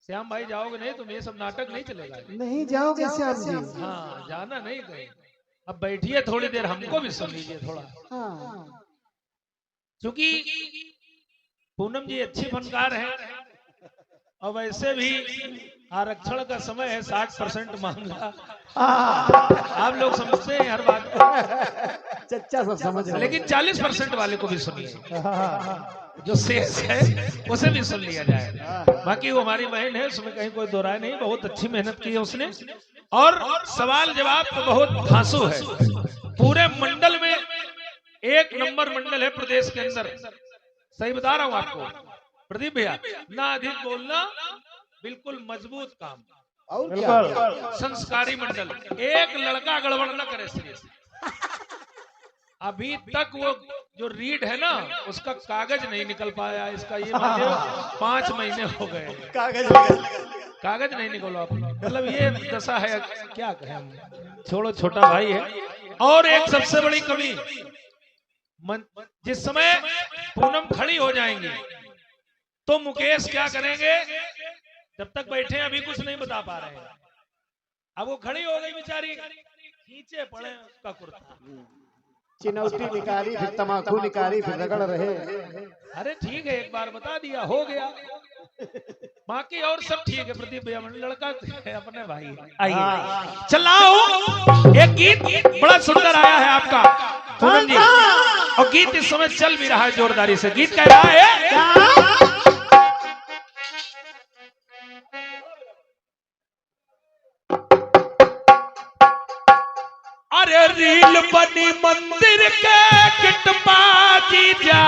श्याम भाई जाओगे नहीं तो ये सब नाटक नहीं चलेगा। नहीं जाओगे श्याम जी? हाँ जाना नहीं कहीं। अब बैठिए थोड़ी देर हमको भी सुन लीजिए थोड़ा, हाँ। क्योंकि पूनम जी अच्छी फनकार है और वैसे भी आरक्षण का समय है, 60% मांगा। आप लोग समझते हैं हर बात को, चच्चा सब समझ रहे हैं। लेकिन 40% वाले को भी सुनिए, जो शेष है उसे भी सुन लिया जाए। बाकी वो हमारी बहन है, उसमें कहीं कोई दो राय नहीं, बहुत अच्छी मेहनत की है उसने और सवाल जवाब तो बहुत धांसू है। पूरे मंडल में 1 नंबर मंडल है प्रदेश के अंदर, सही बता रहा हूँ आपको प्रदीप भैया, ना अधिक बोलना, बिल्कुल मजबूत काम, और क्या? संस्कारी मंडल, एक लड़का गड़बड़ न करे सिर्फ। अभी तक वो जो रीड है ना उसका कागज नहीं निकल पाया, इसका ये मान लो 5 महीने हो गए, कागज नहीं निकला, मतलब ये दशा है, क्या कहें हम, छोड़ो, छोटा भाई है। और एक सबसे बड़ी कमी, जिस समय पूनम खड़ी हो जाएंगी तो मुकेश क्या करेंगे, जब तक बैठे अभी कुछ नहीं बता पा रहे हैं। अब वो खड़ी हो गई बेचारी, खींचे पड़े उसका कुर्ता, चिनौती निकाली, फिर तमाकू निकाली, फिर रगड़ रहे। अरे ठीक है, एक बार बता दिया हो गया, बाकी और सब ठीक है। प्रदीप भैया लड़का है अपने भाई, आइए चलाओ। एक गीत बड़ा सुंदर आया है आपका पूनम जी, और गीत इस समय चल भी रहा है जोरदारी से। गीत कह रहा है, अरे रील बनी मंदिर के किटबाजी जा,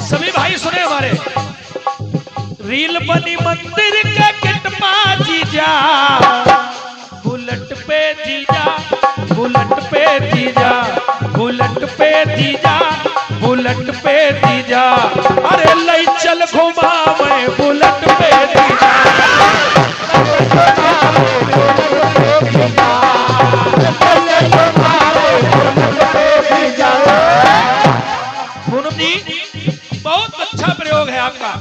सभी भाई सुने हमारे, रील बनी मंदिर के किटबाजी जा, बुलेट पे जीजा, बुलेट पे जीजा, बुलेट पे जीजा, बुलेट पे जीजा, अरे लई चल घुमावे बुलेट पे जीजा। पूनम जी बहुत अच्छा प्रयोग है आपका,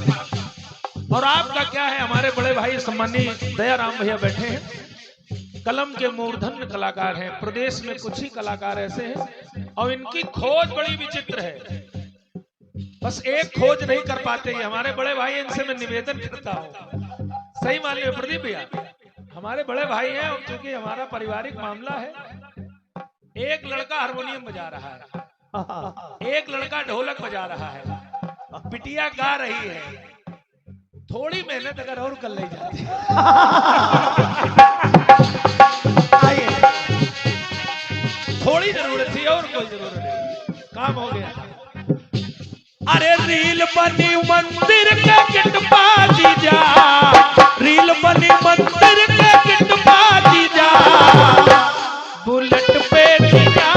और आपका क्या है, हमारे बड़े भाई सम्मानीय दयाराम भैया बैठे हैं, कलम के मूर्धन्य कलाकार हैं, प्रदेश में कुछ ही कलाकार ऐसे हैं और इनकी खोज बड़ी विचित्र है, बस एक खोज नहीं कर पाते। हमारे बड़े भाई, इनसे मैं निवेदन करता हूँ, सही मान लिया प्रदीप भैया, हमारे बड़े भाई हैं और चूंकि हमारा पारिवारिक मामला है, एक लड़का हारमोनियम बजा रहा है, एक लड़का ढोलक बजा रहा है, बिटिया गा रही है, थोड़ी मेहनत अगर और कर ली जाती थोड़ी जरूरत थी, और कोई जरूरत नहीं, काम हो गया। अरे रील बनी मंदिर के किटबाजी जा, रील बनी मंदिर के किटबाजी जा, बुलेट पे जीजा,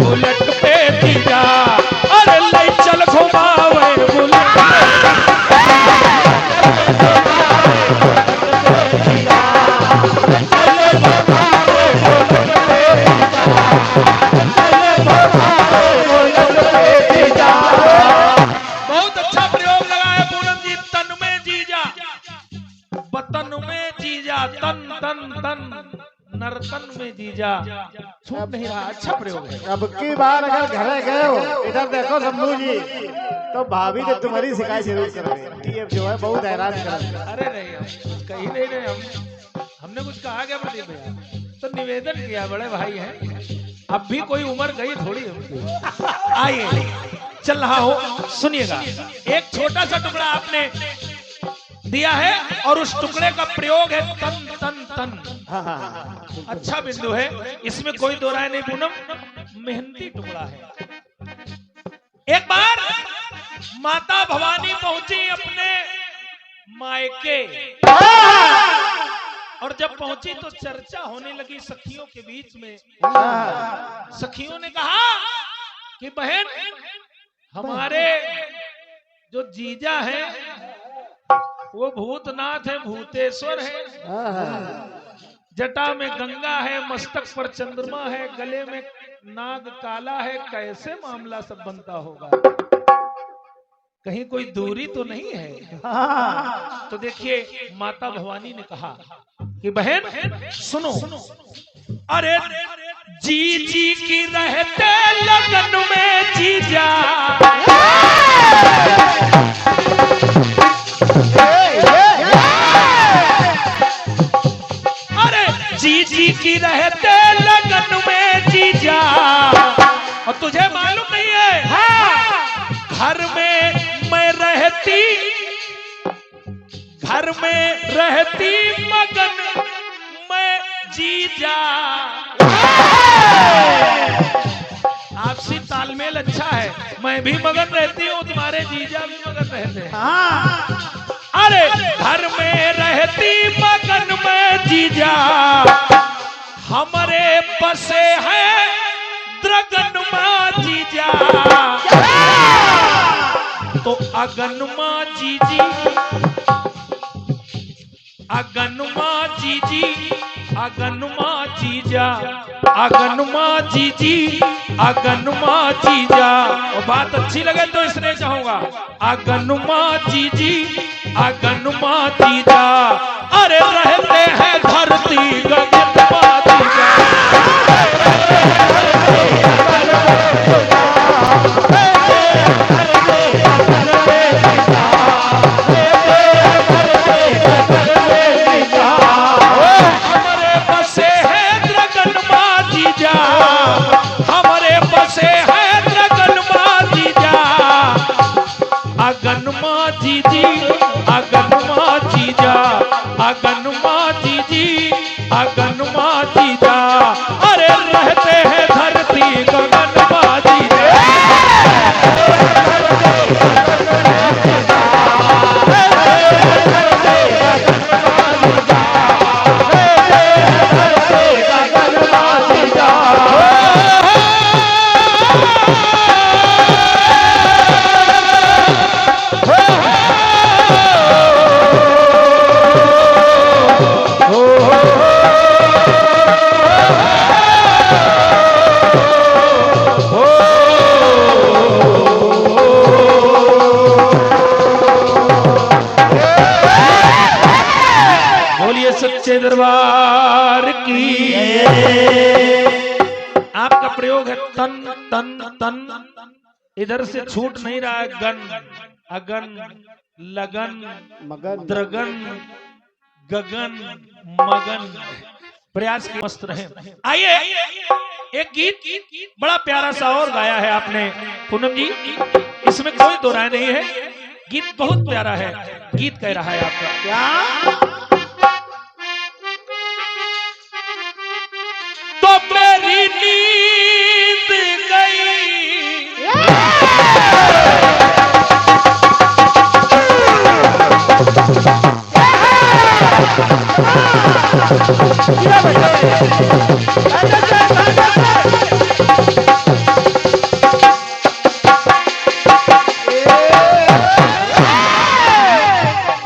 बुलेट पे जीजा, अरे ले चल घुमावे बुलेट नर्तन में जीजा, छूट नहीं रहा, अच्छा प्रयोग है। अब की बार अगर घर गए हो, इधर देखो शंभू जी, तो भाभी ने तुम्हारी शिकायत जरूर करेंगे, ये जो है बहुत हैरान कर। अरे नहीं, हम कहीं नहीं रहे, हमने कुछ कहा क्या प्रदीप भैया, तो निवेदन किया, बड़े भाई हैं, अब भी कोई उम्र गई थोड़ी है। आइए चल रहा हो, सुनिएगा, एक छोटा सा टुकड़ा आपने दिया है और उस टुकड़े का प्रयोग है तन तन तन, अच्छा बिंदु है, इसमें कोई दो राय नहीं पूनम, मेहनती टुकड़ा है। एक बार माता भवानी पहुंची अपने मायके, और जब पहुंची तो चर्चा होने लगी सखियों के बीच में। सखियों ने कहा कि बहन, हमारे जो जीजा हैं वो भूतनाथ है, भूतेश्वर है। जटा में गंगा है, मस्तक पर चंद्रमा है, गले में नाग काला है। कैसे मामला सब बनता होगा? कहीं कोई दूरी तो नहीं है? तो देखिए माता भवानी ने कहा कि बहन सुनो, अरे जी जी की रहते लगन में जीजा, अरे जी जी की रहते लगन में जीजा। और तुझे मालूम नहीं है घर में मैं रहती, घर में रहती मगन मैं जीजा। आपसी तालमेल अच्छा है, मैं भी मगन रहती हूँ, तुम्हारे जीजा भी मगन रहते हैं। अरे घर में रहती मगन में जीजा, हमारे बसे हैं द्रगन मां जीजा। तो अगन मां जीजी, अगन मां जीजी, अगन मां जीजा, अगन मां जीजी, अगन मां जीजा। और बात अच्छी लगे तो इसने चाहूंगा अगन मां जीजी, अगन मां जीजा। अरे रहते हैं धरती गगन मां जीजा। अगन मां जीजी, अगन मां जीजा, अगन मां जीजी, अगन मां जीजा। अरे रहते हैं धरती गगन मां जीजा। सच्चे दरबार की। आपका प्रयोग है तन तन तन, इधर से छूट नहीं रहा है। गन, अगन, लगन, मगन, द्रगन, गगन, मगन। प्रयास की मस्त रहे। आइए एक गीत बड़ा प्यारा सा और गाया है आपने पूनम जी, इसमें कोई दो राय नहीं है। गीत बहुत प्यारा है। गीत कह रहा है आपका क्या? तो मेरी नींद गई,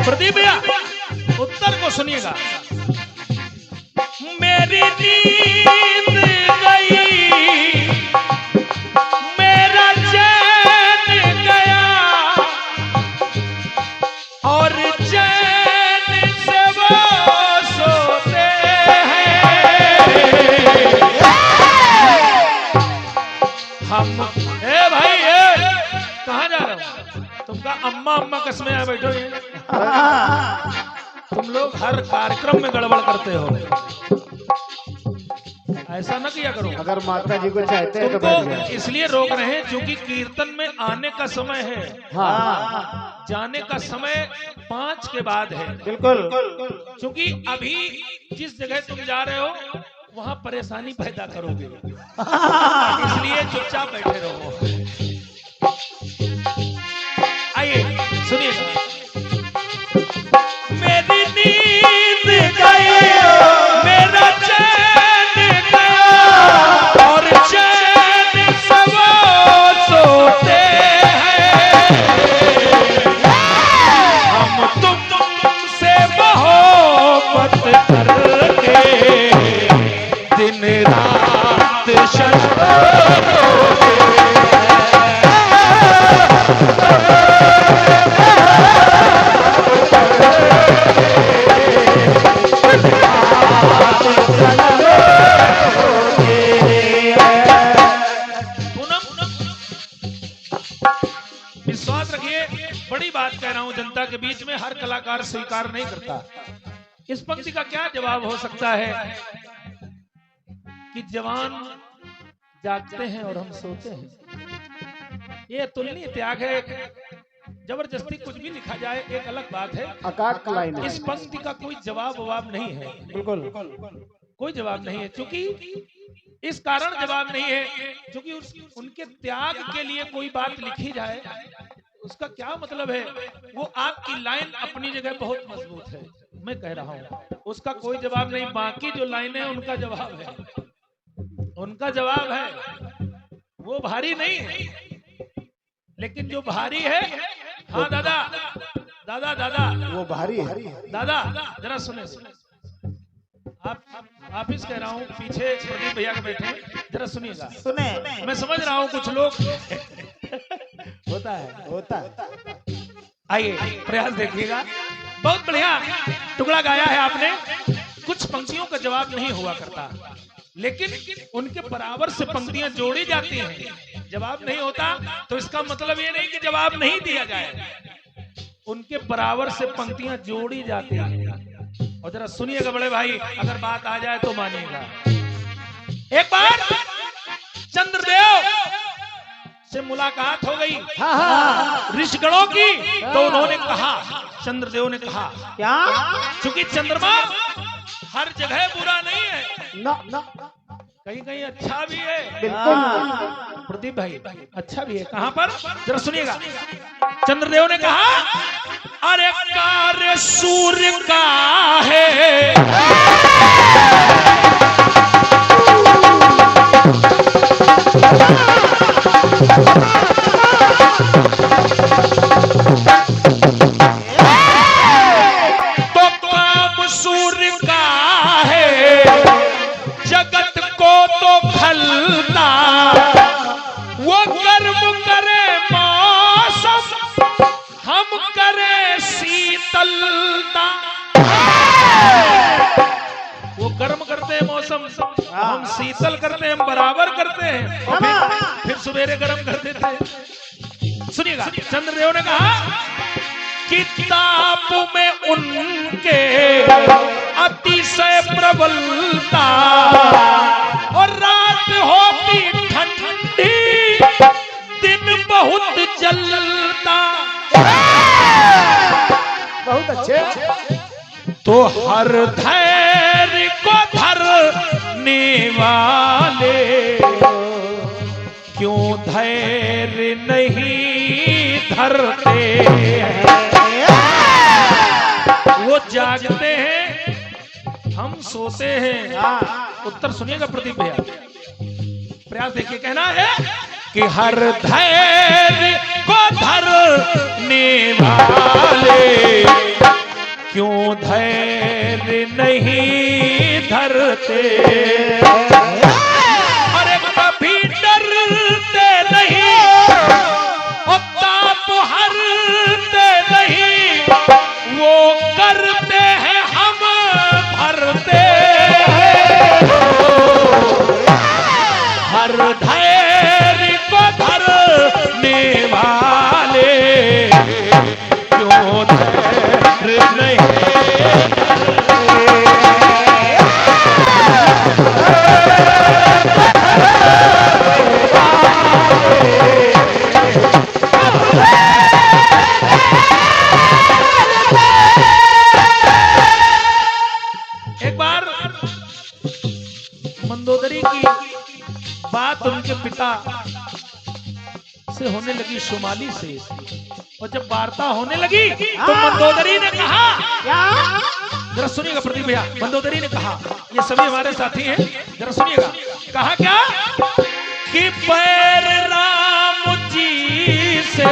प्रदीप भैया उत्तर को सुनिएगा। मेरी नींद गई, मेरा चैन गया, और चैन से वो सोते हैं। हम ए भाई कहाँ जा रहे हो? तुमका अम्मा अम्मा कसमें आए बैठो। ये तुम लोग हर कार्यक्रम में गड़बड़ करते हो, ऐसा न किया करो। अगर माता जी को चाहते हैं तो तुमको इसलिए रोक रहे हैं क्योंकि कीर्तन में आने का समय है। हाँ, जाने का समय 5 के बाद है। बिल्कुल। क्योंकि अभी जिस जगह तुम जा रहे हो वहां परेशानी पैदा करोगे, इसलिए चुपचाप बैठे रहो। आइए सुनिए। मेरी नींद गई, मेरा चैन गया, और चैन से वो सोते हैं। हम तुम मोहब्बत करके दिन रात विश्वास रखिए, बड़ी बात कह रहा हूं, जनता के बीच में हर कलाकार स्वीकार नहीं करता। इस पंक्ति का क्या जवाब हो सकता है कि जवान जागते हैं और हम सोते हैं। ये तुलनीय त्याग है। जबरदस्ती कुछ भी लिखा जाए एक अलग बात है, अकाट लाइन है। इस पंक्ति का कोई जवाब नहीं है, बिल्कुल कोई जवाब नहीं है। क्योंकि इस कारण जवाब नहीं है क्योंकि उनके त्याग के लिए कोई बात लिखी जाए उसका क्या मतलब है। वो आपकी लाइन अपनी जगह बहुत मजबूत है, मैं कह रहा हूं, उसका कोई जवाब नहीं। बाकी जो लाइनें उनका जवाब है, उनका जवाब है, वो भारी नहीं है। लेकिन जो भारी है, हाँ दादा दादा दादा वो भारी है। दादा जरा सुने, आप ही कह रहा हूँ, पीछे प्रदीप भैया के बैठे हैं, जरा सुनिएगा। सुने, मैं समझ रहा हूँ कुछ लोग होता है। आइए प्रयास देखिएगा, बहुत बढ़िया टुकड़ा गाया है आपने। कुछ पंक्तियों का जवाब नहीं हुआ करता, लेकिन उनके बराबर से पंक्तियां जोड़ी जाती हैं। जवाब नहीं होता तो इसका मतलब ये नहीं कि जवाब नहीं दिया जाए, उनके बराबर से पंक्तियां जोड़ी जाती हैं। और जरा सुनिएगा बड़े भाई, अगर बात आ जाए तो मानिएगा। एक बार चंद्रदेव से मुलाकात हो गई ऋषिगणों की, तो उन्होंने कहा, चंद्रदेव ने कहा क्या, क्योंकि चंद्रमा हर जगह बुरा नहीं है, न कहीं कहीं अच्छा भी है। बिल्कुल प्रदीप भाई अच्छा भी है, कहां पर, जरा सुनिएगा। चंद्रदेव ने कहा, अरे कार्य सूर्य का है, तो काम सूर्य का है, जगत को तो फलता, वो गर्म करे मौसम, हम करे शीतलता। वो गर्म करते हैं मौसम, हम शीतल करते हैं, हम बराबर करते हैं, और फिर सवेरे गर्म कर देते हैं। सुनिएगा, चंद्रदेव ने कहा, किताब में उनके अतिशय प्रबलता, और रात होती ठंडी, दिन बहुत जलता। बहुत अच्छे। तो हर धैर्य को धरने वाले क्यों धैर्य नहीं धरते हैं। वो जागते हैं, हम सोते हैं। उत्तर सुनिएगा प्रदीप भैया, प्रयास देखिए। कहना है कि हर धैर्य को धरने वाले क्यों धैर्य नहीं धरते, अरे कभी डरते नहीं, और ताप हरते नहीं, वो करते हैं हम भरते हैं। हर धैर्य को धरने वाले क्यों धैर्य नहीं। एक बार मंदोदरी की बात उनके पिता से होने लगी, शुमाली से, और जब वार्ता होने लगी तो मंदोदरी ने कहा, जरा सुनिएगा प्रदीप भैया, मंदोदरी ने कहा, ये सभी हमारे साथी हैं, जरा सुनिएगा। कहा क्या कि पैर राम जी से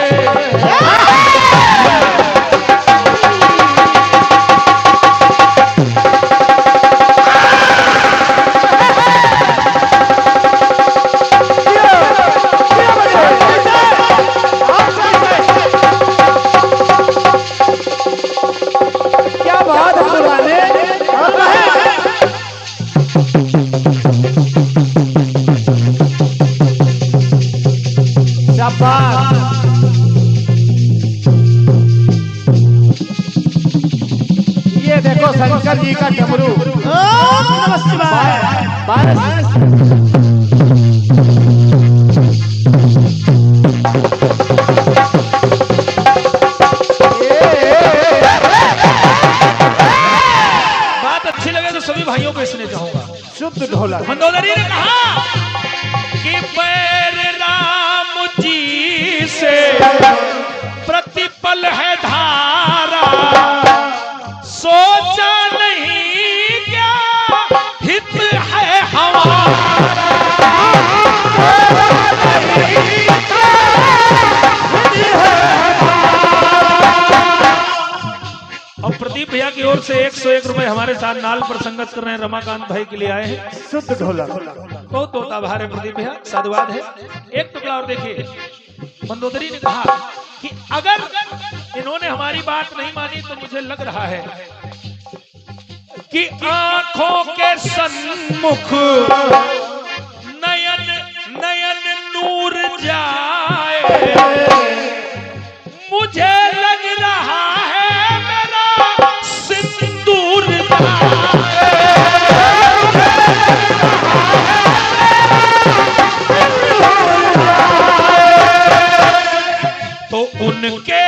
बात पुराने और रहे। शाबाश। ये देखो शंकर जी का डमरू। ओम नमः शिवाय। बात अच्छी लगे तो सभी भाइयों को इसलिए चाहूंगा। शुद्ध ढोलक। मंदोदरी ने कहा कि पैर राम जी से प्रतिपल है धारा, सोचा नहीं क्या हित है हमारा। और प्रदीप भैया की ओर से 101 रुपए हमारे साथ नाल पर संगत कर रहे हैं, रमाकांत भाई के लिए आए हैं। शुद्ध ढोलक। बहुत बहुत आभार है प्रदीप भैया, साधुवाद है। एक टुकड़ा और देखिए, मंदोदरी ने कहा कि अगर इन्होंने हमारी बात नहीं मानी तो मुझे लग रहा है कि आंखों के सन्मुख नयन नयन नूर जाए। मुझे लग रहा है मेरा सिंदूर जाए। तो उनके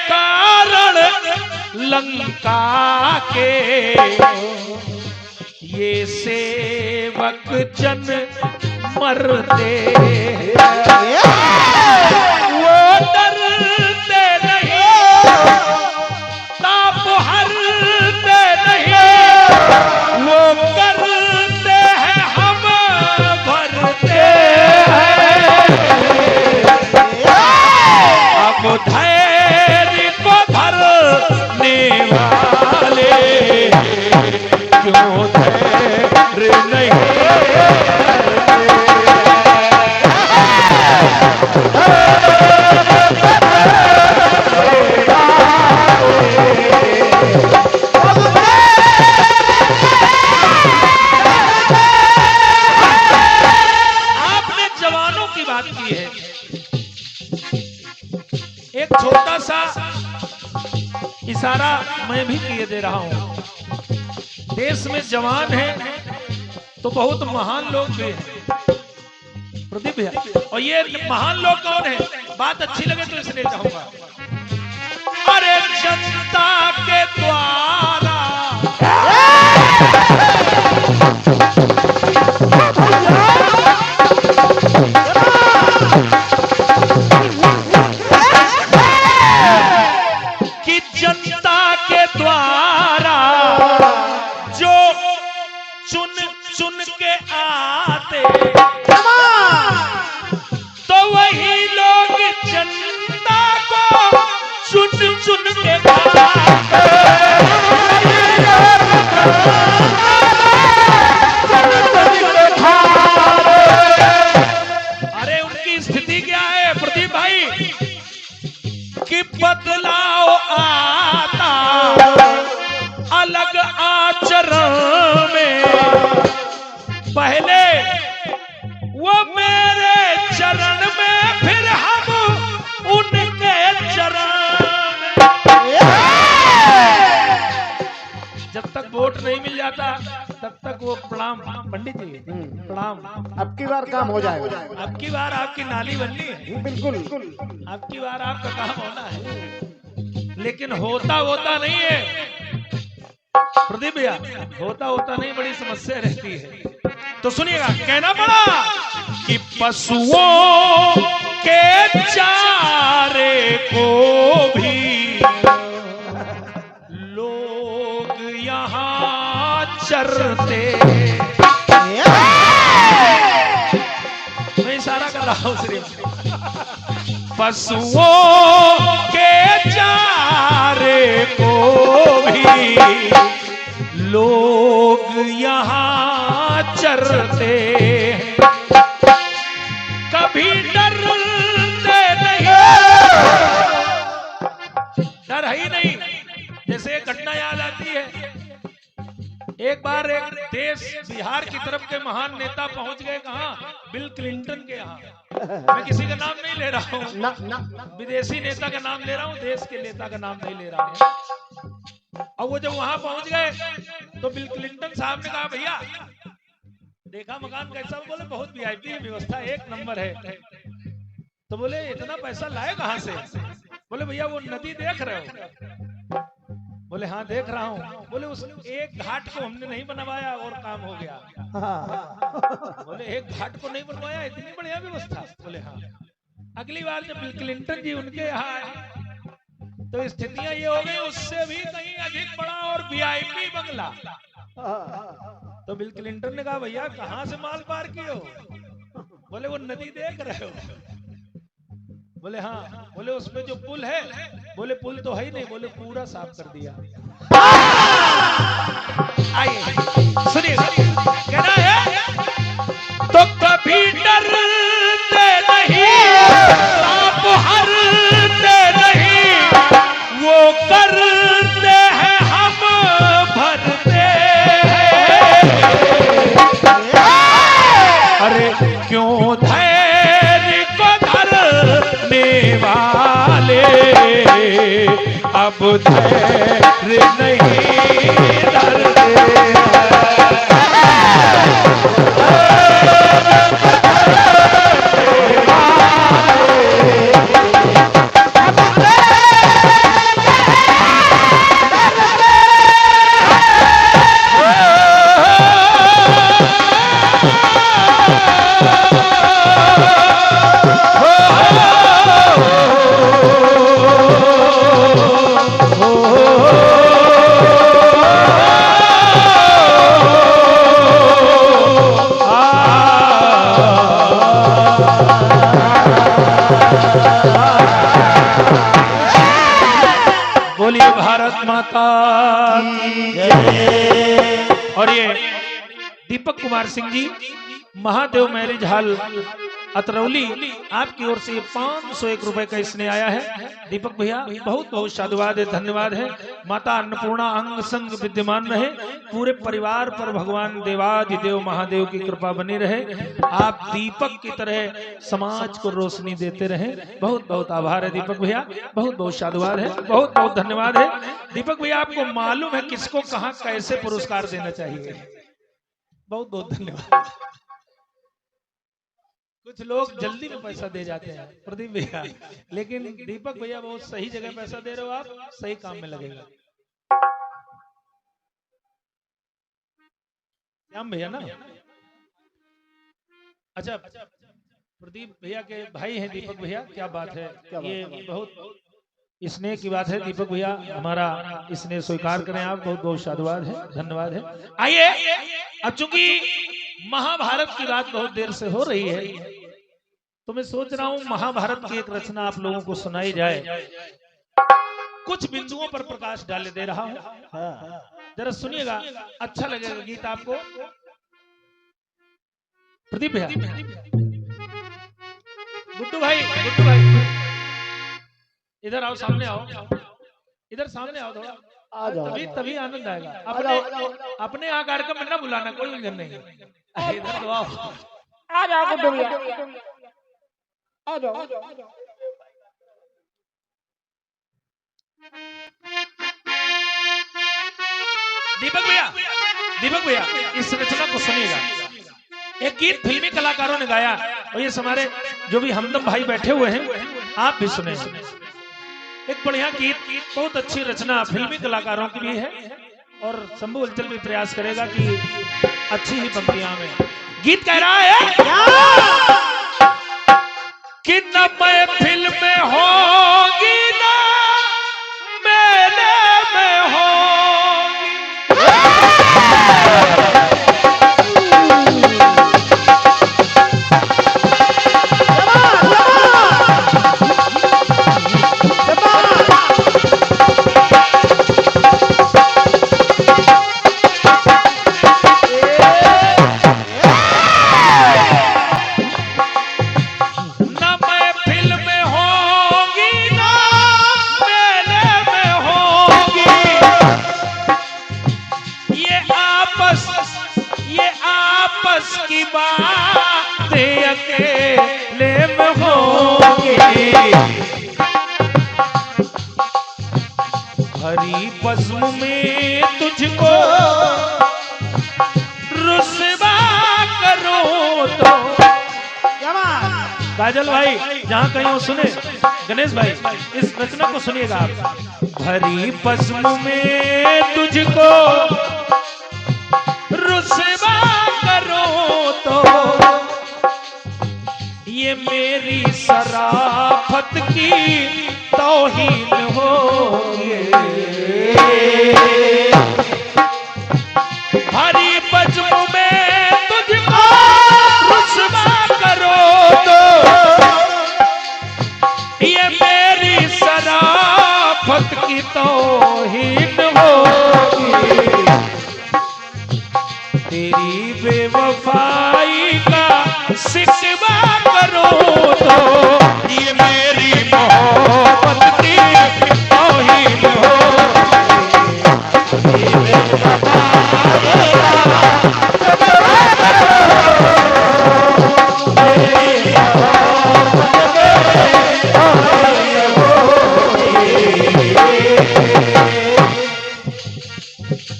कारण लंका के ये सेवक जन मरते, वो डरते नहीं, ताप हरते नहीं, वो करते हैं हम भरते हैं। अब धैर्य को धरने वाले क्यों धैर्य नहीं। आपने जवानों की बात की है, एक छोटा सा इशारा मैं भी किए दे रहा हूं। देश में जवान हैं तो बहुत महान लोग भी हैं प्रदीप भैया, और ये महान लोग कौन है, बात अच्छी लगे तो इसलिए चाहूंगा। अरे जनता के द्वारा कि जनता के द्वारा जो चुन चुन के आते, तो वही लोग जनता को चुन चुन के खाते। अरे उनकी स्थिति क्या है प्रदीप भाई, कि बदलाव आता अलग आचरण में। पहले वो मेरे चरण में, फिर हम उनके चरण में। जब तक वोट नहीं मिल जाता तब तक वो प्रणाम पंडित जी प्रणाम, अब की बार काम हो जाएगा। अब की बार आपकी नाली बननी है, बिल्कुल। अब की बार आपका काम होना है। लेकिन होता नहीं है प्रदीप भैया, होता नहीं, बड़ी समस्या रहती है। तो सुनिएगा, कहना पड़ा कि पशुओं के चारे को भी लोग यहाँ चरते। मैं इशारा कर रहा हूँ सिर्फ, पशुओं के चारे को भी लोग यहाँ चरते। कभी डरते नहीं, डर है ही नहीं। जैसे एक घटना याद आ रहती है। एक बार एक देश बिहार की तरफ के महान नेता पहुंच गए कहाँ, बिल क्लिंटन के यहाँ। मैं किसी का नाम नहीं ले रहा हूँ, विदेशी नेता का नाम ले रहा हूँ, देश के नेता का नाम नहीं ले रहा हूँ। और वो जब वहां पहुंच गए तो बिल क्लिंटन साहब ने कहा भैया देखा मकान कैसा, बोले बहुत वीआईपी व्यवस्था, एक नंबर है। तो बोले इतना पैसा लाए कहां से? बोले भैया वो नदी देख रहे हो? बोले हाँ देख रहा हूँ। बोले उस एक घाट को हमने नहीं बनवाया और काम हो गया। बोले एक घाट को नहीं बनवाया, इतनी बढ़िया व्यवस्था? बोले हाँ। अगली बार जब बिल क्लिंटन जी उनके यहाँ आए तो स्थितियां ये हो गई उससे भी कहीं अधिक बड़ा और वीआईपी बंगला। तो बिल क्लिंटन ने कहा भैया कहाँ से माल पार किए हो? बोले वो नदी देख रहे हो? बोले हाँ। बोले उसमें जो पुल है? बोले पुल तो है ही नहीं। बोले पूरा साफ कर दिया। आइए सुनिए, कहना है तो कभी डरते नहीं, आप हारते नहीं, वो करते हैं हम भरते हैं। अरे क्यों धैर्य को धरने वाले अब धैर्य नहीं धरते हैं। बोलिए भारत माता की जय। और ये दीपक कुमार सिंह जी, महादेव मैरिज हॉल अतरौली, आपकी ओर से 501 रुपए का इसने आया है। दीपक भैया बहुत बहुत साधुवाद है, धन्यवाद है। माता अन्नपूर्णा अंग संग विद्यमान रहे, पूरे परिवार पर भगवान देवाधिदेव महादेव की कृपा बनी रहे। आप दीपक की तरह समाज को रोशनी देते रहे। बहुत बहुत आभार है दीपक भैया, बहुत बहुत साधुवाद है, बहुत बहुत धन्यवाद है। दीपक भैया आपको मालूम है किसको कहाँ कैसे पुरस्कार देना चाहिए? बहुत बहुत धन्यवाद। कुछ लोग जल्दी में पैसा दे जाते हैं प्रदीप भैया, लेकिन दीपक भैया बहुत सही जगह पैसा दे रहे हो, आप सही काम में लगेगा। श्याम भैया ना, अच्छा प्रदीप भैया के भाई हैं दीपक भैया, क्या बात है, ये बहुत स्नेह की बात है। दीपक भैया हमारा स्नेह स्वीकार करें आप, बहुत बहुत साधुवाद है, धन्यवाद है। आइए अब चूंकि महाभारत की बात बहुत देर से हो रही है तो मैं सोच रहा हूं महाभारत की एक रचना आप लोगों को सुनाई जाए। कुछ बिंदुओं पर प्रकाश डाले दे रहा हूं, जरा सुनिएगा, अच्छा लगेगा गीत आपको। प्रदीप भैया, गुड्डू भाई इधर आओ, सामने आओ, इधर सामने आओ थोड़ा, तभी आनंद आएगा। अपने यहाँ कार्यक्रम में ना बुलाना, कोई उलझन नहीं है। इधर तो आओ, आ जाओ गुड्डू भैया, आ जाओ। दीपक भैया इस रचना को सुनिएगा। एक गीत फिल्मी कलाकारों ने गाया और ये हमारे जो भी हमदम भाई बैठे हुए हैं आप भी सुने। एक बढ़िया गीत, बहुत अच्छी रचना फिल्मी कलाकारों की भी है और शंभू हलचल भी प्रयास करेगा कि अच्छी ही पंक्तियां में। गीत कह रहा है कि न मैं फिल्म में होगी ना मेले में होगी, बस की बातें अकेले में होगी। हरी बज़्म में तुझको रुसवा करो तो। काजल भाई जहाँ कहीं हो सुने, गणेश भाई इस रचना को सुनिएगा आप। भरी बज़्म में तुझको रुसवा करो तो ये मेरी शराफत की तौहीन होगी। भरी बज़्म में तुझको रुसवा करो तो ये मेरी शराफत की तौहीन होगी। तेरी बेवफाई का शिकवा करो तो ये मेरी मोहब्बत की तौहीन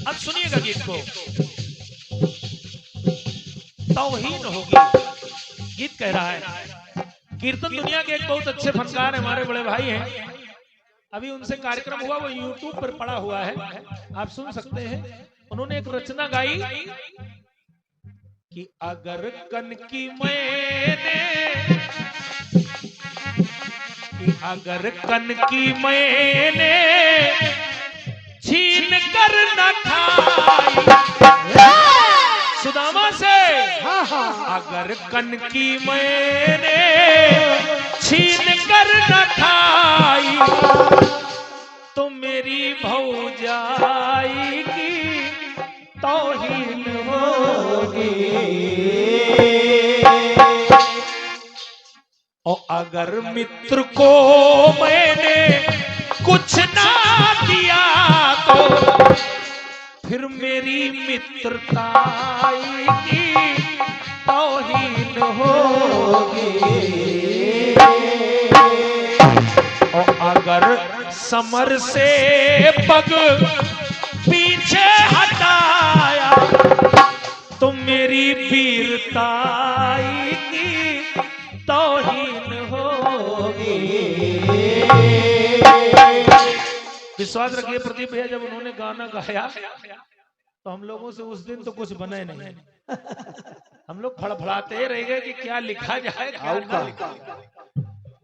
अब सुनिएगा गीत को। तौहीन होगी, गीत कह रहा है। कीर्तन दुनिया के एक बहुत अच्छे फनकार हमारे बड़े भाई हैं, अभी उनसे कार्यक्रम हुआ, वो YouTube पर पड़ा हुआ है, आप सुन सकते हैं। उन्होंने एक रचना गाई कि अगर कन की मैंने, कि अगर कन की मैंने छीन कर न खाई सुदामा से, अगर कन की मैंने छीन कर न खाई तो मेरी भौजाई की तौहीन होगी। और अगर मित्र को मैंने कुछ ना दिया तो फिर मेरी मित्रताई की तौहीन होगी। और अगर समर से पग पीछे हटाया तो मेरी वीरताई की तौहीन होगी। विश्वास रखिए प्रदीप भैया, जब उन्होंने गाना गाया तो हम लोगों से उस दिन तो कुछ बने नहीं, हम लोग फड़फड़ाते रह गए कि क्या लिखा जाए, क्या ना लिखा।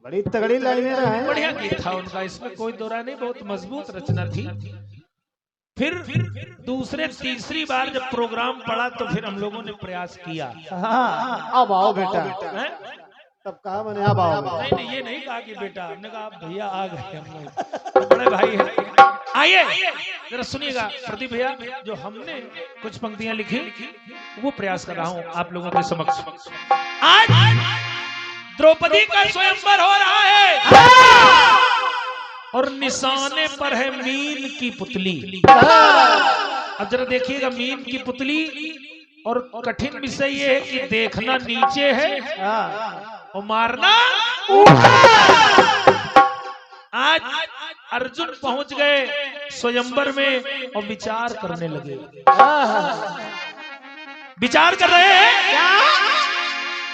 बड़ी तगड़ी लाइनें हैं। बढ़िया गीत था उनका, इसमें कोई दो राय नहीं, बहुत मजबूत रचना थी। फिर दूसरे तीसरी बार जब प्रोग्राम पड़ा तो फिर हम लोगों ने प्रयास किया, हाँ, अब आओ बेटा, तब कहा मैंने अब आओ। नहीं नहीं, ये नहीं कहा कि बेटा, हमने कहा भैया आ गए, हम लोग बड़े भाई हैं, आइए जरा सुनिएगा। प्रदीप भैया जो हमने कुछ पंक्तियां लिखी वो प्रयास कर रहा हूं आप लोगों के समक्ष। आज द्रौपदी का स्वयंवर हो रहा है और निशाने पर है मीन की पुतली। अब जरा देखिएगा, मीन की पुतली, और कठिन विषय ये है कि देखना नीचे है और मारना ऊपर। आज अर्जुन पहुंच गए स्वयंवर में और विचार करने लगे, विचार कर रहे हैं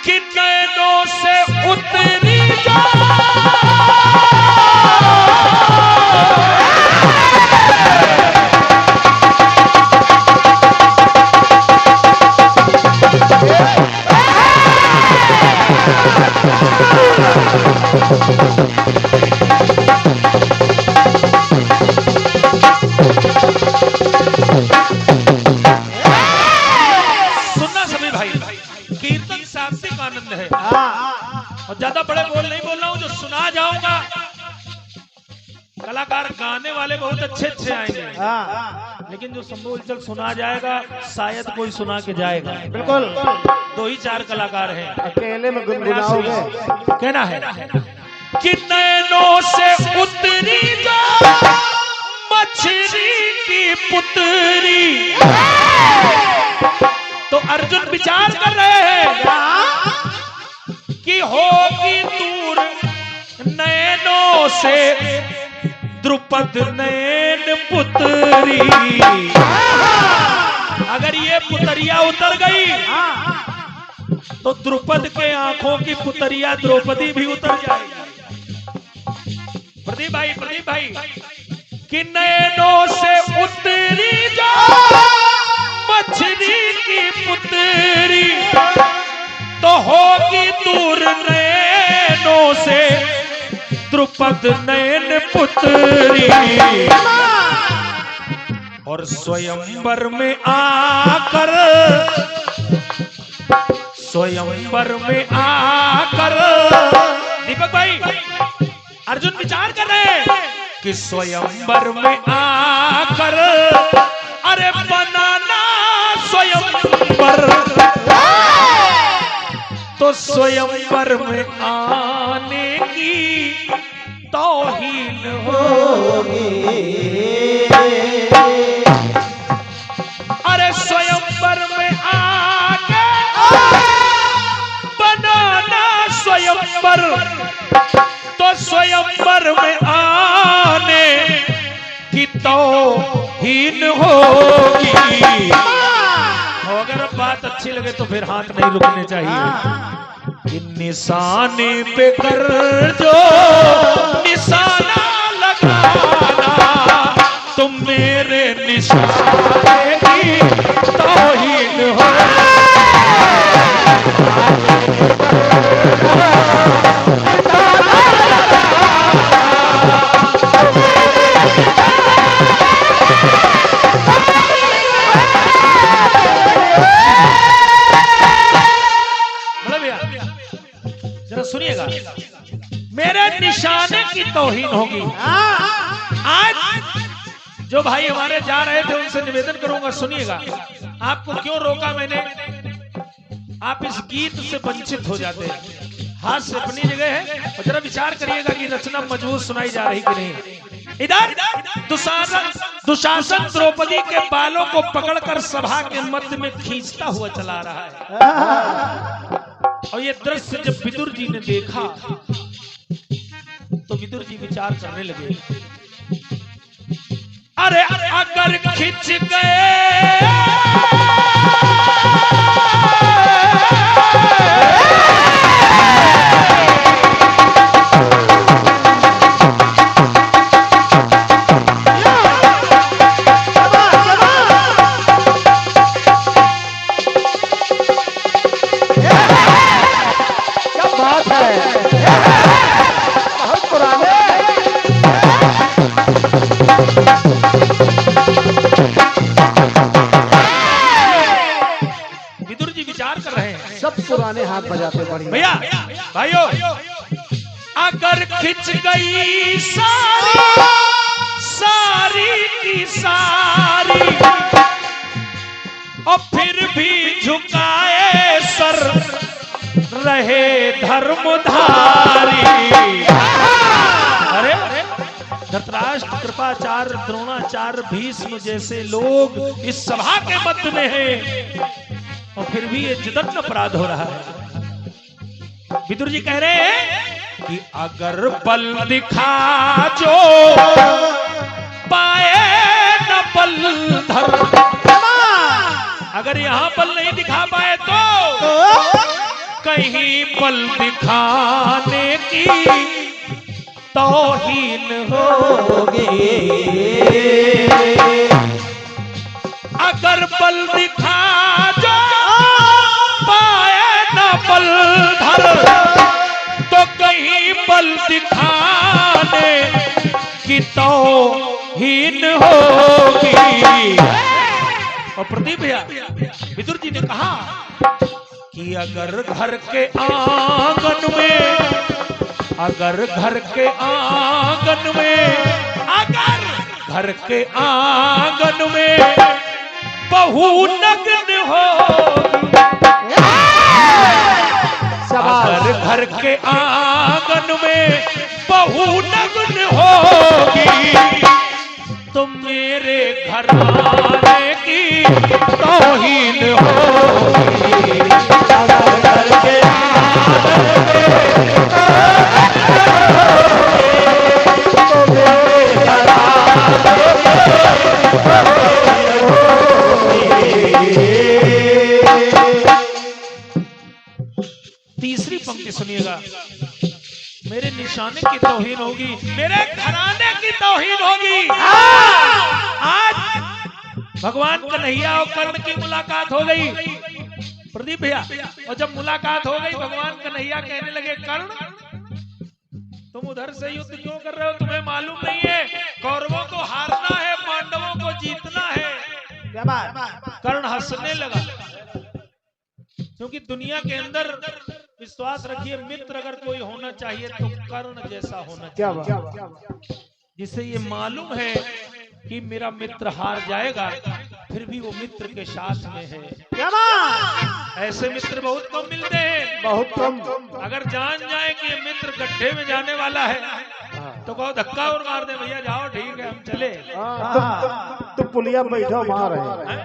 कि नैनों से उतरी जा सुनना सभी भाई, कीर्तन शाब्दिक आनंद है और ज्यादा बड़े बोल नहीं बोल रहा हूं, जो सुना जाऊंगा। कलाकार गाने वाले बहुत अच्छे अच्छे आएंगे, लेकिन जो संबोल सुना जाएगा शायद कोई सुना के जाएगा। बिल्कुल, 2 ही 4 कलाकार हैं, अकेले में गुनगुनाओगे। कहना है कि नैनों से उतरी जा मछली की पुतरी तो तो अर्जुन विचार कर रहे हैं कि होगी दूर नैनों से द्रुपद नैन पुत्री। अगर ये पुतरिया उतर गई तो द्रुपद के आंखों की पुतरिया द्रौपदी भी उतर जाएगी। प्रदीप भाई कि नैनों से उतरी जो मछली की पुतरी तो होगी दूर नैनों से द्रुपद नैन पुतरी। और स्वयंवर में आकर दीपक भाई अर्जुन विचार कर रहे हैं कि स्वयंवर में आकर अरे बनाना स्वयंवर तो स्वयंवर में आने की तौहीन होगी। अरे स्वयंवर में आके बनाना स्वयंवर तो स्वयंवर में आने की तौहीन होगी। अगर बात अच्छी लगे तो फिर हाथ नहीं रुकने चाहिए। कि निशाने पे कर जो निशाना लगाना तुम मेरे निशाने की तौहीन हो। जरा सुनिएगा, मेरे निशाने की तौहीन होगी। आज जो भाई हमारे जा रहे थे उनसे निवेदन करूंगा, सुनिएगा। आपको क्यों रोका मैंने? आप इस गीत से वंचित हो जाते हैं। हाथ से अपनी जगह है और जरा विचार करिएगा कि रचना मजबूत सुनाई जा रही कि नहीं। इधर दुशासन द्रौपदी के बालों को पकड़कर सभा के मध्य में खींचता हुआ चला रहा है। और ये दृश्य जब विदुर जी ने देखा तो विदुर जी विचार करने लगे, अरे अगर खिंच गए पुराने हाथ बजाते बढ़िया भैया भाइयों। अगर खिंच गई सारी की सारी और फिर भी झुकाए सर रहे धर्मधारी। अरे धृतराष्ट्र, कृपाचार्य, द्रोणाचार्य, भीष्म जैसे लोग इस सभा के मध्य में हैं और फिर भी ये जघन्य अपराध हो रहा है। विदुर जी कह रहे हैं कि अगर बल दिखा जो पाए न बलधर, अगर यहां बल नहीं दिखा पाए तो कहीं बल दिखाने की तौहीन होगी। अगर बल दिखा जो पाए न बलधर तो कहीं बल दिखाने की तौहीन होगी। और प्रदीप भैया विदुर जी ने कहा कि अगर घर के आंगन में, अगर घर के आंगन में, अगर घर के आंगन में बहू नग्न हो, अगर घर के आंगन में बहू नग्न होगी तो मेरे घर आने की तौहीन हो। सुनिएगा, मेरे निशाने की तौहीन होगी, मेरे घराने की तौहीन होगी। आज भगवान कन्हैया और कर्ण की मुलाकात हो गई प्रदीप भैया, और जब मुलाकात हो गई भगवान कन्हैया कहने लगे, कर्ण तुम उधर से युद्ध क्यों कर रहे हो? तुम्हें मालूम नहीं है कौरवों को हारना है, पांडवों को जीतना है। क्या बात? कर्ण हंसने लगा, क्योंकि दुनिया के अंदर विश्वास रखिए, मित्र अगर कोई होना चाहिए तो कर्ण जैसा होना क्या चाहिए, बात? जिसे ये मालूम है कि मेरा मित्र हार जाएगा, फिर भी वो मित्र के साथ में है। क्या बात? ऐसे मित्र बहुत कम मिलते हैं। बहुत कम। अगर जान जाए कि ये मित्र गड्ढे में जाने वाला है तो कहो धक्का और मार दे, भैया जाओ ठीक है हम चले। तुम पुलिया में बैठो मार रहे।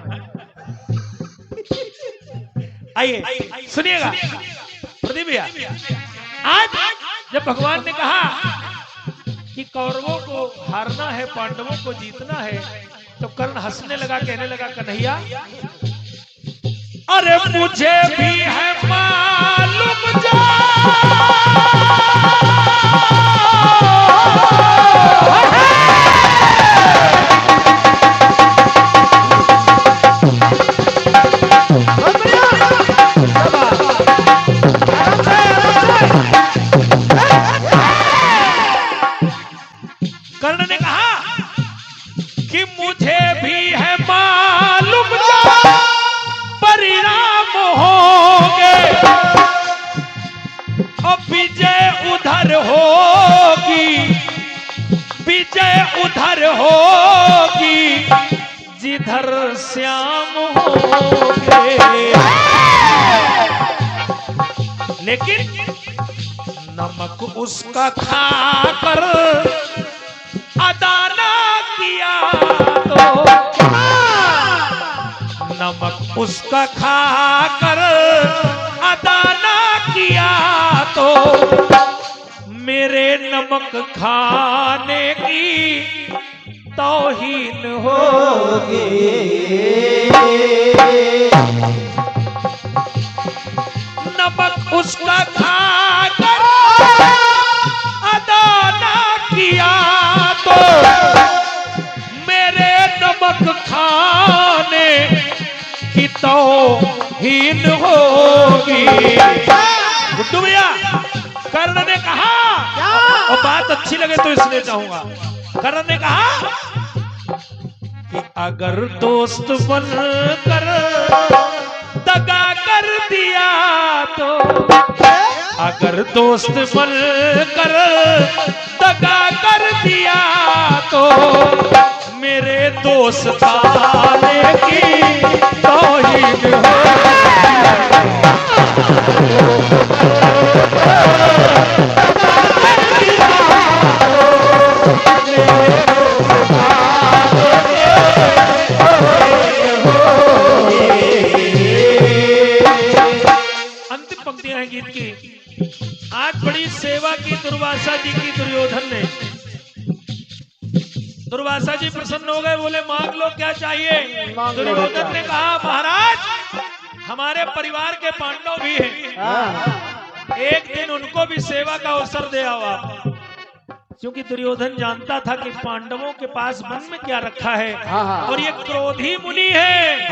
आइए सुनिएगा प्रदीप भैया, आज जब भगवान ने कहा कि कौरवों को हारना है, पांडवों को जीतना है, तो कर्ण हंसने लगा, कहने लगा, कन्हैया अरे मुझे भी है मालूम जा कर्ण ने कहा कि मुझे भी है मालूम जो परिणाम होंगे, और विजय उधर होगी, विजय उधर होगी जिधर श्याम होंगे। लेकिन नमक उसका खाकर अदा ना किया तो, नमक उसका खाकर अदा ना किया तो मेरे नमक खाने की तौहीन होगी। नमक उसका खाकर अदा ना किया तो मेरे नमक खाने की तौहीन होगी। गुड्डू भैया, कर्ण ने कहा, और बात अच्छी लगे तो इसलिए चाहूंगा, कर्ण ने कहा कि अगर दोस्त बन कर दगा कर दिया तो, अगर दोस्त बन कर दगा कर दिया तो मेरे दोस्ताने की तौहीन होगी। अंतिम पंक्तियां हैं गीत की। आज बड़ी सेवा की दुर्वासा जी की दुर्योधन ने। दुर्वासा जी प्रसन्न हो गए, बोले मांग लो क्या चाहिए। दुर्योधन ने कहा महाराज हमारे परिवार के पांडव भी हैं, एक दिन उनको भी सेवा का अवसर दे आओ आप। क्योंकि दुर्योधन जानता था कि पांडवों के पास वन में क्या रखा है, और ये क्रोधी मुनि है,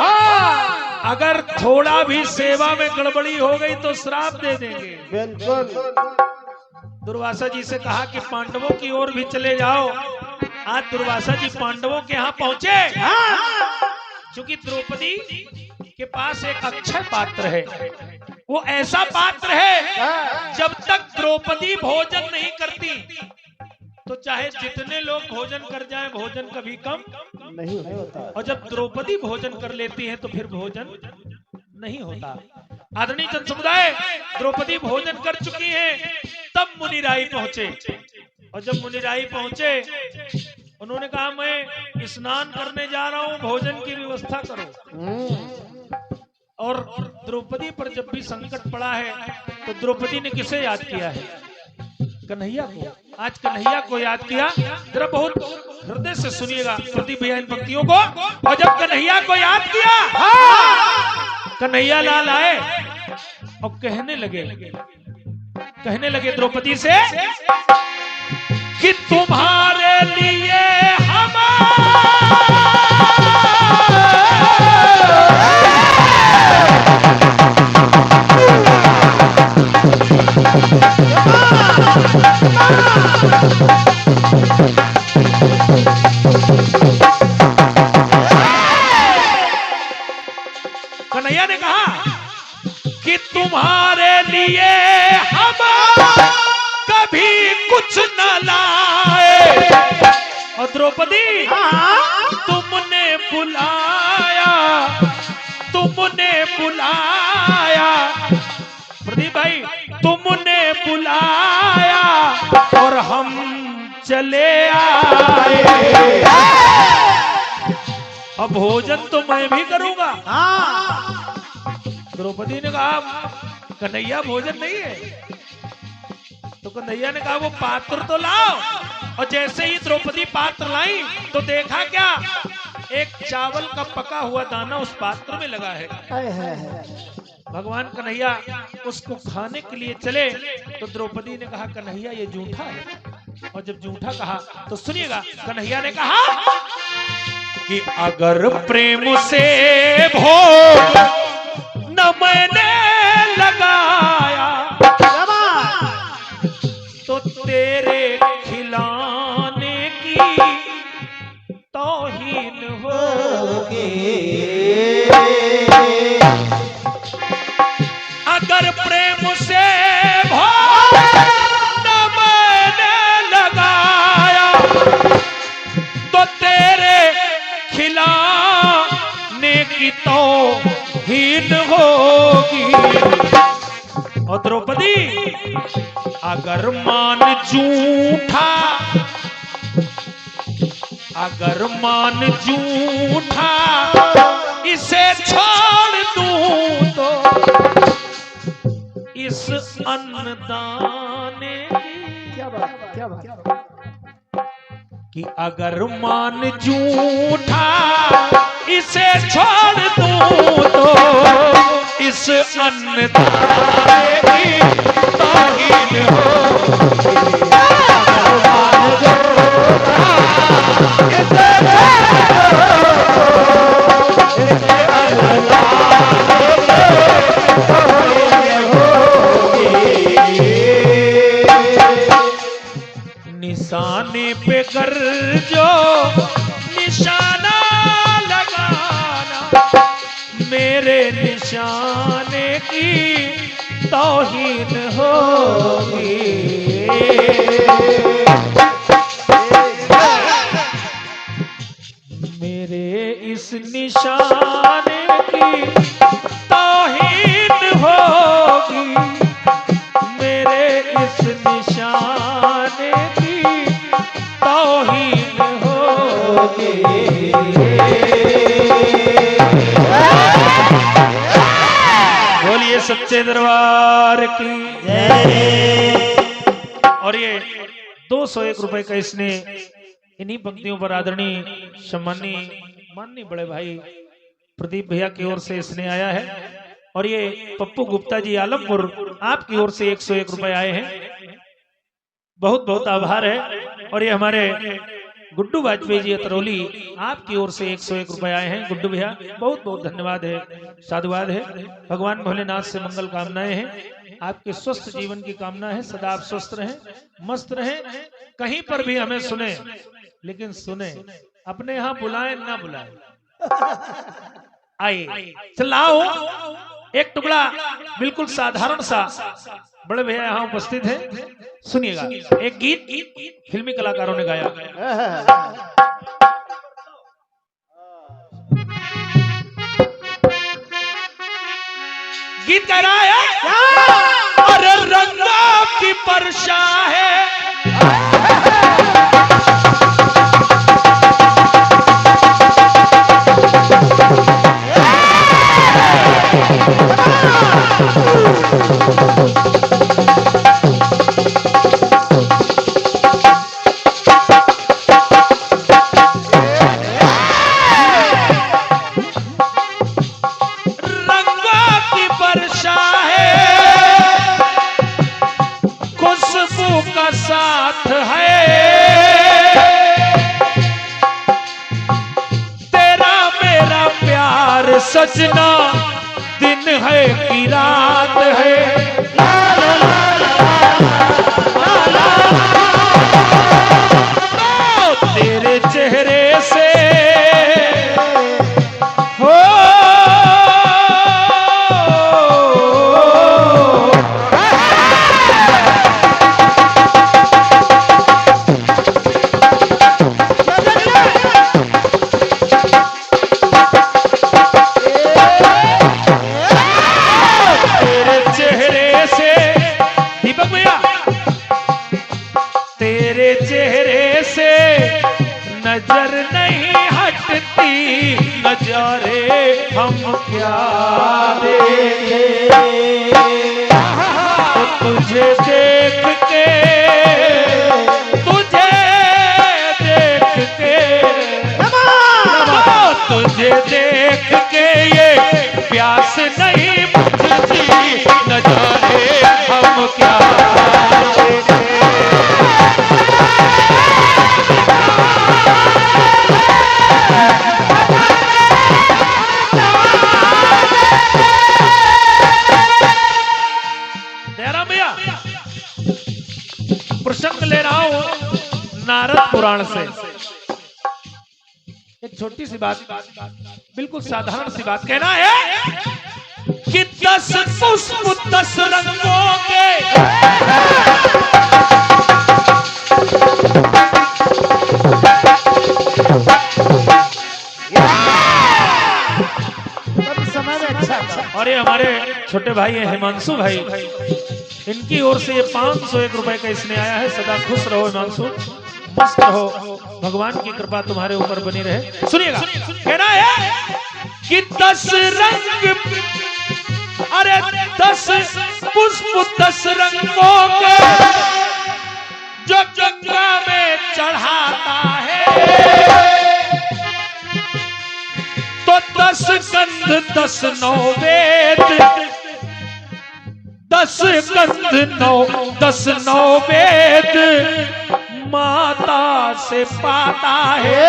अगर थोड़ा भी सेवा में गड़बड़ी हो गई तो श्राप दे देंगे। बिल्कुल। दुर्वासा जी से कहा कि पांडवों की ओर भी चले जाओ। आज दुर्वासा जी पांडवों के यहाँ पहुंचे, क्योंकि द्रौपदी के पास एक अक्षय पात्र है। वो ऐसा पात्र है जब तक द्रौपदी भोजन नहीं करती तो चाहे जितने लोग भोजन कर जाएं भोजन कभी कम नहीं होता, और जब द्रौपदी भोजन कर लेती है तो फिर भोजन नहीं होता। आदरणीय जन समुदाय, द्रौपदी भोजन कर चुकी है, तब मुनिराई पहुंचे, और जब मुनिराई पहुंचे उन्होंने कहा मैं स्नान करने जा रहा हूं, भोजन की व्यवस्था करो। और द्रौपदी पर जब भी संकट पड़ा है तो द्रौपदी ने किसे याद किया है? कन्हैया को। आज कन्हैया को याद किया। जरा बहुत हृदय से सुनिएगा प्रदीप भैया इन पंक्तियों को। और जब कन्हैया को याद किया, कन्हैया लाल आए और कहने लगे कहने लगे द्रौपदी से कि तुम्हारे लिए कन्हैया ने कहा कि तुम्हारे लिए हम कभी कुछ न लाए। और द्रौपदी तुमने बुलाया, तुमने बुलाया, प्रदीप भाई तुमने बुलाया और हम चले आए। अब भोजन तो मैं भी करूंगा। द्रौपदी ने कहा कन्हैया भोजन नहीं है। तो कन्हैया ने कहा वो पात्र तो लाओ। और जैसे ही द्रौपदी पात्र लाई तो देखा क्या, एक चावल का पका हुआ दाना उस पात्र में लगा है। भगवान कन्हैया उसको खाने के लिए चले तो द्रौपदी ने कहा कन्हैया ये जूठा है। और जब जूठा कहा तो सुनिएगा, कन्हैया ने कहा कि अगर प्रेम से भोग न मैंने लगाया तो तेरे खिलाने की तौहीन होगी। अगर प्रेम से भोग न मैंने लगाया तो तेरे खिलाने की तौहीन होगी। और द्रौपदी अगर मान झूठा, अगर मान झूठा इसे छोड़ दूं तो इस अन्नदाने की क्या बात कि अगर मान झूठा इसे छोड़ दूं तो इस अन्नदाने की तौहीन होगी। निशाने पे कर जो निशाना लगाना, मेरे निशाने की तौहीन होगी। मेरे इस निशाने की तौहीन होगी, मेरे इस निशाने की तौहीन होगी। बोलिए सच्चे दरबार की जय। और ये 201 रुपए का इसने इन्हीं पंक्तियों पर आदरणीय सम्मानी माननीय बड़े भाई प्रदीप भैया की ओर से इसने आया है। और ये पप्पू गुप्ता जी आलमपुर आपकी ओर से 101 रुपए आए हैं। बहुत बहुत आभार है। और ये हमारे गुड्डू वाजपेयी जी अतरौली आपकी ओर से 101 रुपए आए हैं। गुड्डू भैया बहुत बहुत धन्यवाद है, साधुवाद है। भगवान भोलेनाथ से मंगल कामनाएं हैं, आपके स्वस्थ जीवन की कामना है। सदा आप स्वस्थ रहें, मस्त रहें, कहीं पर भी हमें सुने, लेकिन सुने अपने यहाँ बुलाएं ना बुलाएं। आइए चलाओ एक टुकड़ा बिल्कुल साधारण सा, बड़े भैया यहाँ उपस्थित हैं, सुनिएगा। एक गीत फिल्मी कलाकारों ने गाया। गीत गा रहा है अरे रंगा की परछा है, साथ है, तेरा मेरा प्यार सजना दिन है कि रात है। तेरे चेहरे से हो तेरे चेहरे से दीपक भैया, तेरे चेहरे से नजर नहीं हटती, नजारे हम क्या देखें। तो तुझे देख के, तुझे देख के, तुझे देख के ये प्यास नहीं बुझती, नजारे हम क्या देखें। प्रसंग ले रहा हूं नारद पुराण से। एक छोटी सी बात, बिल्कुल साधारण सी बात कहना है कि 10 पुष्प 10 रंगों के, समय में अच्छा। और ये हमारे छोटे भाई हैं हिमांशु भाई, इनकी ओर से ये 501 रुपए का इसमें आया है। सदा खुश रहो हिमांशु, मस्त रहो, भगवान की कृपा तुम्हारे ऊपर बनी रहे। सुनिएगा, कहना है कि 10 रंग, अरे 10 पुष्प 10 रंगों के जो गंगा में चढ़ाता है, तो 10 गंध 10 नौ वेद, 10 गंध 10 नौ वेद माता से पाता है।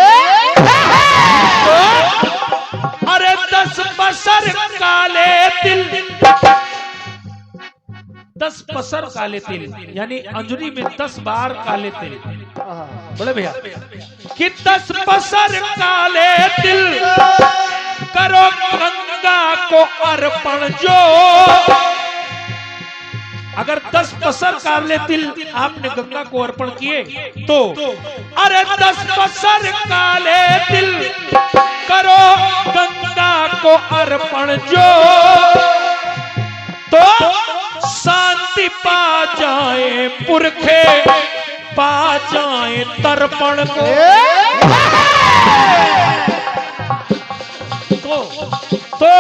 अरे 10 पसर काले तिल, 10 पसर काले तिल, यानी अंजलि में 10 बार काले तिल। बोले भैया कि 10 पसर काले तिल करो गंगा को अर्पण जो। अगर 10 पसर काले तिल आपने गंगा को अर्पण किए तो, अरे 10 पसर काले तिल करो गंगा को अर्पण जो, तो शांति पा जाए पुरखे, पा जाए तर्पण को। तो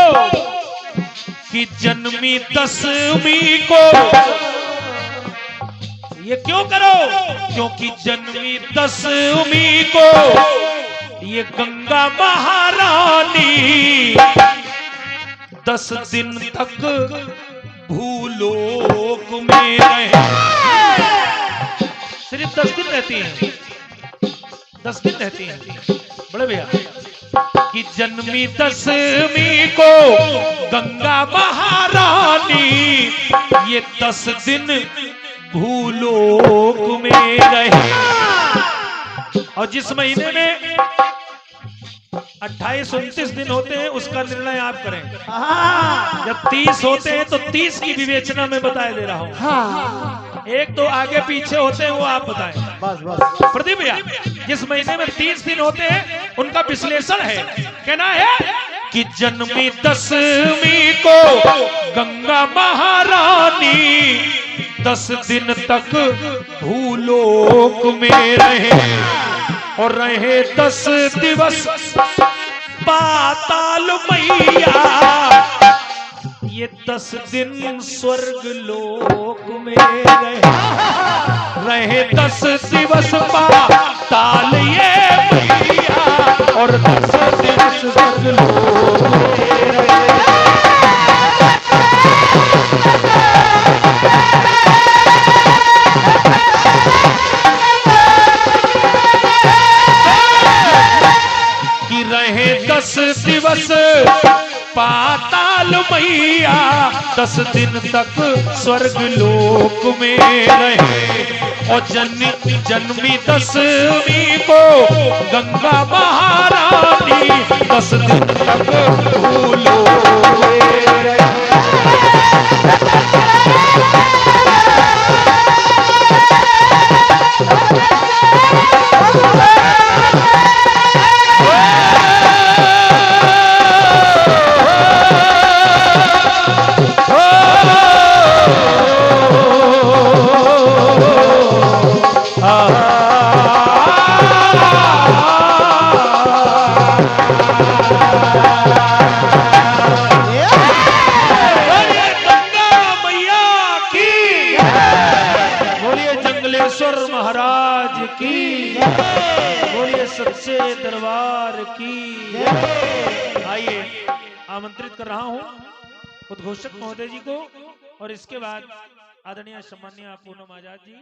कि जन्मी 10वीं को ये क्यों करो, क्योंकि जन्मी 10वीं को ये गंगा महारानी 10 दिन तक भूलोक में रहे। सिर्फ 10 दिन रहती हैं, 10 दिन रहती हैं। बड़े भैया कि जन्मी 10वीं को गंगा महारानी ये 10 दिन भूलोक में रहे। और जिस महीने में 28-29 दिन होते हैं उसका निर्णय आप करें। जब 30 होते हैं तो 30 की विवेचना में बताए दे रहा हूँ। एक तो आगे पीछे होते हैं वो आप बताएं। बस बस प्रदीप भैया, जिस महीने में 30 दिन होते हैं उनका विश्लेषण है। कहना है कि जन्मी 10वीं को गंगा महारानी 10 दिन तक भूलोक में रहे और रहे 10 दिवस पाताल मैया। ये 10 दिन स्वर्ग लोक में रहे 10 दिवस पाताल ये मैया और 10 दिवस स्वर्ग लोक में रहे। पाताल मैया 10 दिन तक स्वर्ग लोक में रहे और जन्मी 10वीं को गंगा महारानी 10 दिन तक भूलोक में रहे। महाराज की बोलिए, सच्चे दरबार की। आइए आमंत्रित कर रहा हूं उद्घोषक महोदय जी को और इसके बाद आदरणीय सम्माननीय पूनम आजाद जी।